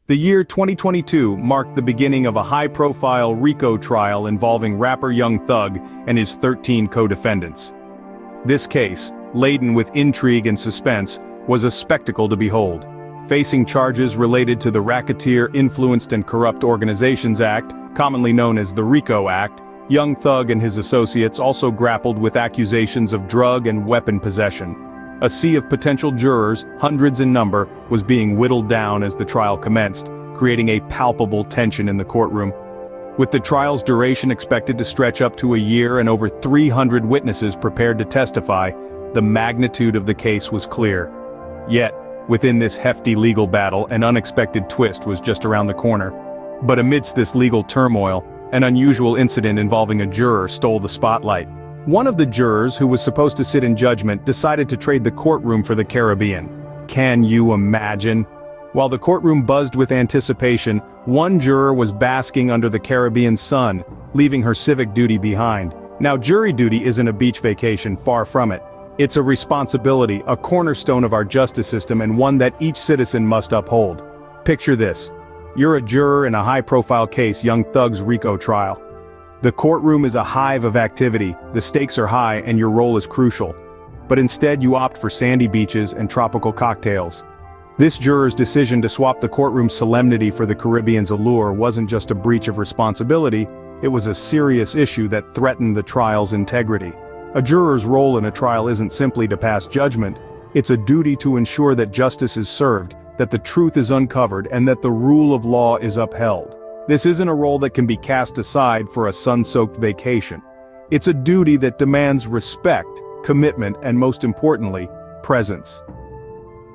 The year 2022 marked the beginning of a high-profile RICO trial involving rapper Young Thug and his 13 co-defendants. This case, laden with intrigue and suspense, was a spectacle to behold. Facing charges related to the Racketeer Influenced and Corrupt Organizations Act, commonly known as the RICO Act, Young Thug and his associates also grappled with accusations of drug and weapon possession. A sea of potential jurors, hundreds in number, was being whittled down as the trial commenced, creating a palpable tension in the courtroom. With the trial's duration expected to stretch up to a year and over 300 witnesses prepared to testify, the magnitude of the case was clear. Yet, within this hefty legal battle, an unexpected twist was just around the corner. But amidst this legal turmoil, an unusual incident involving a juror stole the spotlight. One of the jurors who was supposed to sit in judgment decided to trade the courtroom for the Caribbean. Can you imagine? While the courtroom buzzed with anticipation, one juror was basking under the Caribbean sun, leaving her civic duty behind. Now, jury duty isn't a beach vacation, far from it. It's a responsibility, a cornerstone of our justice system, and one that each citizen must uphold. Picture this. You're a juror in a high-profile case, Young Thug's RICO trial. The courtroom is a hive of activity, the stakes are high, and your role is crucial. But instead you opt for sandy beaches and tropical cocktails. This juror's decision to swap the courtroom's solemnity for the Caribbean's allure wasn't just a breach of responsibility, it was a serious issue that threatened the trial's integrity. A juror's role in a trial isn't simply to pass judgment, it's a duty to ensure that justice is served, that the truth is uncovered, and that the rule of law is upheld. This isn't a role that can be cast aside for a sun-soaked vacation. It's a duty that demands respect, commitment, and most importantly, presence.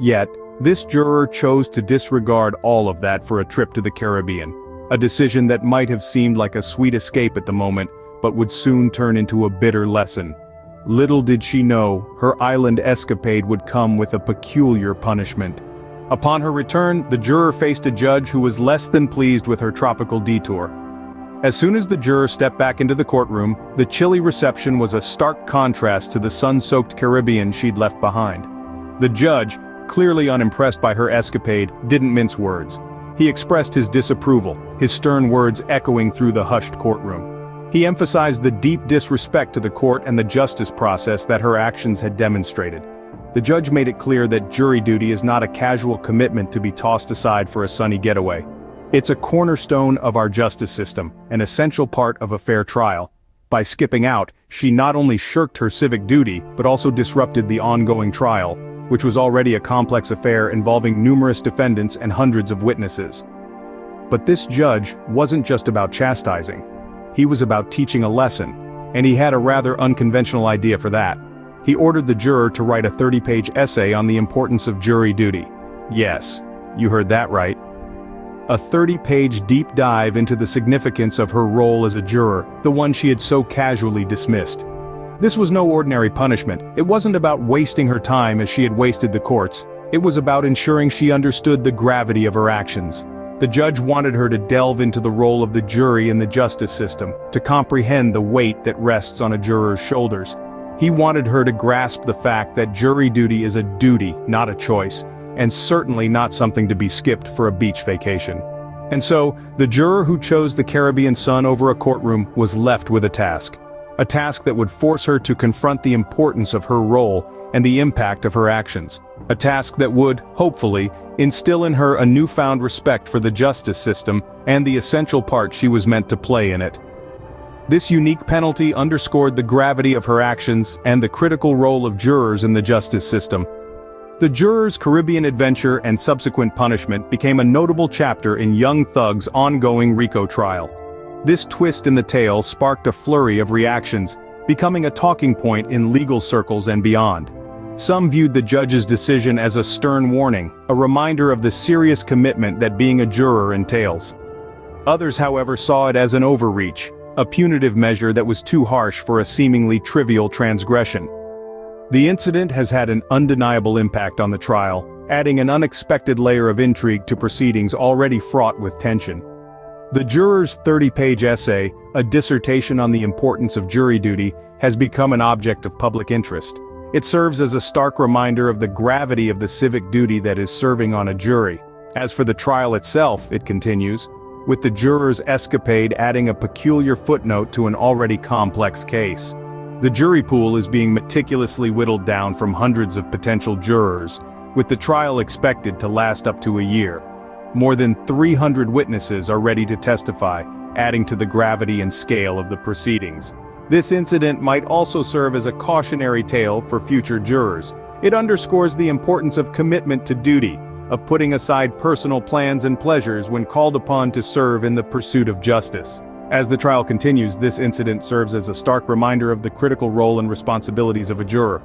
Yet, this juror chose to disregard all of that for a trip to the Caribbean, a decision that might have seemed like a sweet escape at the moment, but would soon turn into a bitter lesson. Little did she know, her island escapade would come with a peculiar punishment. Upon her return, the juror faced a judge who was less than pleased with her tropical detour. As soon as the juror stepped back into the courtroom, the chilly reception was a stark contrast to the sun-soaked Caribbean she'd left behind. The judge, clearly unimpressed by her escapade, didn't mince words. He expressed his disapproval, his stern words echoing through the hushed courtroom. He emphasized the deep disrespect to the court and the justice process that her actions had demonstrated. The judge made it clear that jury duty is not a casual commitment to be tossed aside for a sunny getaway. It's a cornerstone of our justice system, an essential part of a fair trial. By skipping out, she not only shirked her civic duty, but also disrupted the ongoing trial, which was already a complex affair involving numerous defendants and hundreds of witnesses. But this judge wasn't just about chastising. He was about teaching a lesson, and he had a rather unconventional idea for that. He ordered the juror to write a 30-page essay on the importance of jury duty. Yes, you heard that right. A 30-page deep dive into the significance of her role as a juror, the one she had so casually dismissed. This was no ordinary punishment. It wasn't about wasting her time as she had wasted the courts. It was about ensuring she understood the gravity of her actions. The judge wanted her to delve into the role of the jury in the justice system, to comprehend the weight that rests on a juror's shoulders. He wanted her to grasp the fact that jury duty is a duty, not a choice, and certainly not something to be skipped for a beach vacation. And so, the juror who chose the Caribbean sun over a courtroom was left with a task that would force her to confront the importance of her role and the impact of her actions. A task that would, hopefully, instill in her a newfound respect for the justice system and the essential part she was meant to play in it. This unique penalty underscored the gravity of her actions and the critical role of jurors in the justice system. The juror's Caribbean adventure and subsequent punishment became a notable chapter in Young Thug's ongoing RICO trial. This twist in the tale sparked a flurry of reactions, becoming a talking point in legal circles and beyond. Some viewed the judge's decision as a stern warning, a reminder of the serious commitment that being a juror entails. Others, however, saw it as an overreach, a punitive measure that was too harsh for a seemingly trivial transgression. The incident has had an undeniable impact on the trial, adding an unexpected layer of intrigue to proceedings already fraught with tension. The juror's 30-page essay, a dissertation on the importance of jury duty, has become an object of public interest. It serves as a stark reminder of the gravity of the civic duty that is serving on a jury. As for the trial itself, it continues, with the jurors' escapade adding a peculiar footnote to an already complex case. The jury pool is being meticulously whittled down from hundreds of potential jurors, with the trial expected to last up to a year. More than 300 witnesses are ready to testify, adding to the gravity and scale of the proceedings. This incident might also serve as a cautionary tale for future jurors. It underscores the importance of commitment to duty, of putting aside personal plans and pleasures when called upon to serve in the pursuit of justice. As the trial continues, this incident serves as a stark reminder of the critical role and responsibilities of a juror.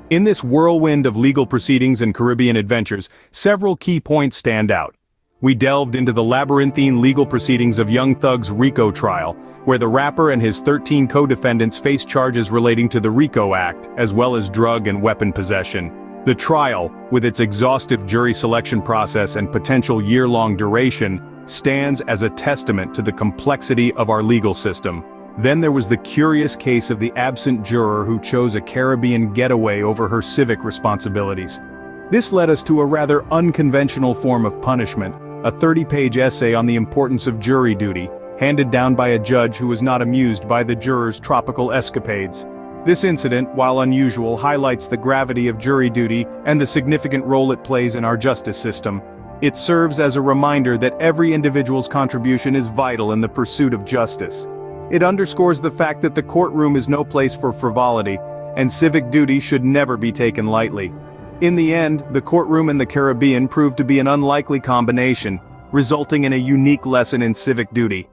In this whirlwind of legal proceedings and Caribbean adventures, several key points stand out. We delved into the labyrinthine legal proceedings of Young Thug's RICO trial, where the rapper and his 13 co-defendants face charges relating to the RICO Act, as well as drug and weapon possession. The trial, with its exhaustive jury selection process and potential year-long duration, stands as a testament to the complexity of our legal system. Then there was the curious case of the absent juror who chose a Caribbean getaway over her civic responsibilities. This led us to a rather unconventional form of punishment, a 30-page essay on the importance of jury duty, handed down by a judge who was not amused by the jurors' tropical escapades. This incident, while unusual, highlights the gravity of jury duty and the significant role it plays in our justice system. It serves as a reminder that every individual's contribution is vital in the pursuit of justice. It underscores the fact that the courtroom is no place for frivolity, and civic duty should never be taken lightly. In the end, the courtroom and the Caribbean proved to be an unlikely combination, resulting in a unique lesson in civic duty.